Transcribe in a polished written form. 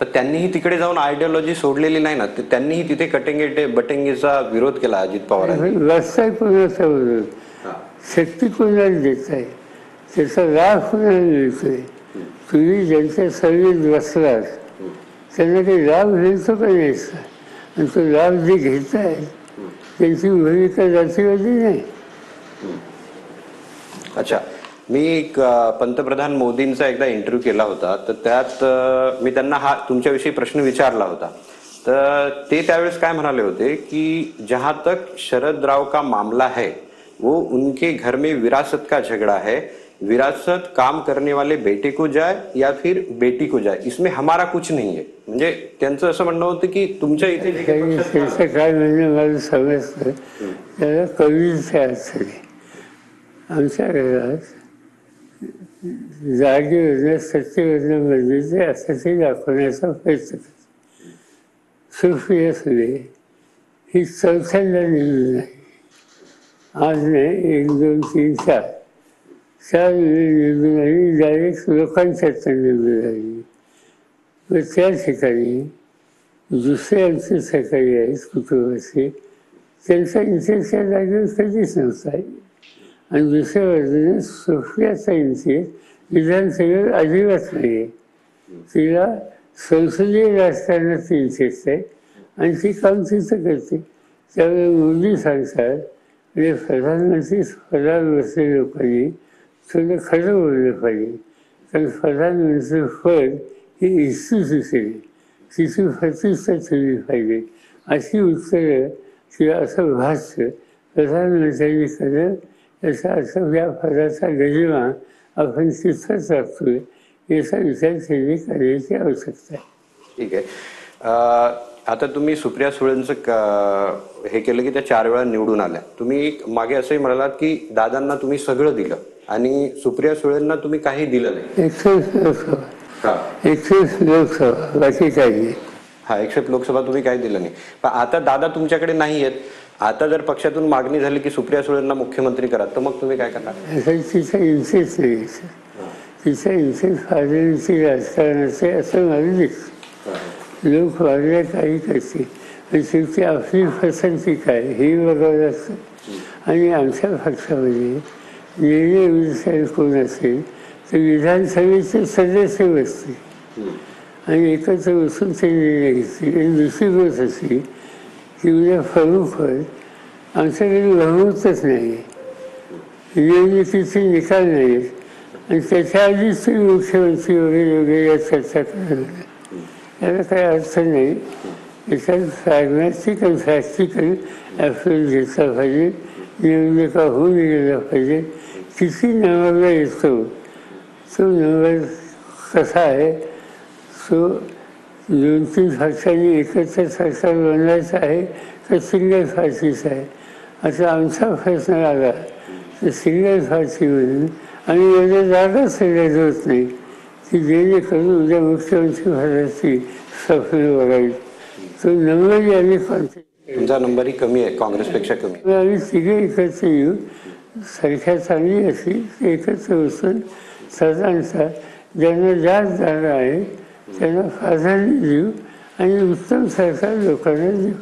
पण त्यांनीही तिकडे जाऊन आयडियोलॉजी सोडलेली नाही ना, त्यांनीही तिथे कटेंगे बटेंगेचा विरोध केला अजित पवारांनी. व्यवसाय कोणाचा विरोध, शक्ती कोणाला देत आहे, त्याचा लाभ कोणाला मिळतोय. तुम्ही ज्यांच्या सर्वेत बसलात त्यांना काही लाभ मिळतो का नाहीचा, आणि तो लाभ जे घेत आहे त्यांची भूमिका जातीवादी नाही. अच्छा, मी पंतप्रधान मोदींचा एकदा इंटरव्ह्यू केला होता, तर त्यात मी त्यांना हा तुमच्याविषयी प्रश्न विचारला होता. तर ते त्यावेळेस काय म्हणाले होते की जहां तक शरद राव का मामला है वो उनके घर में विरासत का झगड़ा है, विरासत काम करने वाले बेटे को जाए या फिर बेटी को जाए, इसमें हमारा कुछ नहीं है. म्हणजे त्यांचं असं म्हणणं होतं की तुमच्या इथे त्याचं काय म्हणणं मला समजतं, त्याला कवीचे अर्थ नाही. आमच्या घरात जागेवरनं सत्तेवरनं बदलते असं ते दाखवण्याचा प्रयत्न करतो. सुप्रिया सुळे ही चौथ्यांदा निवडून आहे. आज नाही, 1, 2, 3, 4 निवडून आली, डायरेक्ट लोकांच्यात निवडून आली. मग त्या ठिकाणी दुसरे आमचे सहकारी आहेत कुटुंबाचे, त्यांचा इंटरेस्ट त्या जागेवर कधीच नव्हता. आणि दुसऱ्या बाजूने सुप्रियाचा इंटरेस्ट विधानसभेवर अजिबात नाही आहे. तिला संसदीय राजकारणात इंटरेस्ट आहे आणि ती काम तिथं करते. त्यामुळे मोदी सांगतात म्हणजे प्रधानमंत्री पदावर बसलेल्या लोकांनी थोडं खरं बोललं पाहिजे. कारण प्रधानमंत्री पद ही इन्स्टिट्यूशन आहे, तिची प्रतिष्ठा ठेवली पाहिजे. अशी उत्तरं किंवा असं भाष्य प्रधानमंत्र्यांनी करणं, याचा अर्थ या पदाचा गरिमा आपण तिथंच राखतोय याचा विचार त्यांनी करण्याची आवश्यकता आहे. ठीक आहे. आता तुम्ही सुप्रिया सुळेंचं हे केलं की त्या 4 वेळा निवडून आल्या. तुम्ही मागे असंही म्हणालात की दादांना तुम्ही सगळं दिलं आणि सुप्रिया सुळेंना तुम्ही काही दिलं नाही. 21 लोकसभा बाकी काही. हा, 21 लोकसभा तुम्ही काही दिलं नाही. पण आता दादा तुमच्याकडे नाही आहेत. आता जर पक्षातून मागणी झाली की सुप्रिया सुळेंना मुख्यमंत्री करा, तर मग तुम्ही काय करणार? तिचा इंटरेस्ट नाही, तिचा इंटरेस्ट फायद्याची राजकारणाचे असं मला दिसतं. लोक वागल्या काही करते पण शेवटी आपली पसंती काय हे बघावं लागतं. आणि आमच्या पक्षामध्ये निर्णय विषय कोण असेल तर विधानसभेचे सदस्य बसतील आणि एकत्र बसून ते निर्णय घेतले. आणि दुसरी गोष्ट अशी की उद्या प्रमुखपद आमच्याकडे बहुमतच नाही, निवडणुकीचे निकाल नाही आणि त्याच्या आधीच तुम्ही मुख्यमंत्री वगैरे वगैरे या चर्चा करायला याला काही अर्थ नाही. याच्यात प्रॅग्मॅटिक आणि प्रॅक्टिकल ॲप्रोच घेतला पाहिजे. निवडणुका होऊन गेल्या पाहिजे. किती नंबरला येतो तो नंबर कसा आहे, तो 2-3 पक्षांनी एकत्र सरकार बनवायचं आहे तर सिंगल पार्टीचा आहे. आता आमचा प्रश्न आला तर सिंगल पार्टी म्हणून आणि एवढ्या जागा सगळ्यात होत नाही की जेणेकरून उद्या मुख्यमंत्री पदाची स्वप्न बघावी. तो नंबरही आम्ही तुमचा नंबरही कमी आहे, काँग्रेसपेक्षा कमी. आम्ही तिघे एकत्र येऊ, संख्या चांगली असली ते एकत्र बसून साधारणतः ज्यांना जास्त जागा आहे त्यांना प्राधान्य देऊ आणि उत्तम सरकार लोकांना देऊ.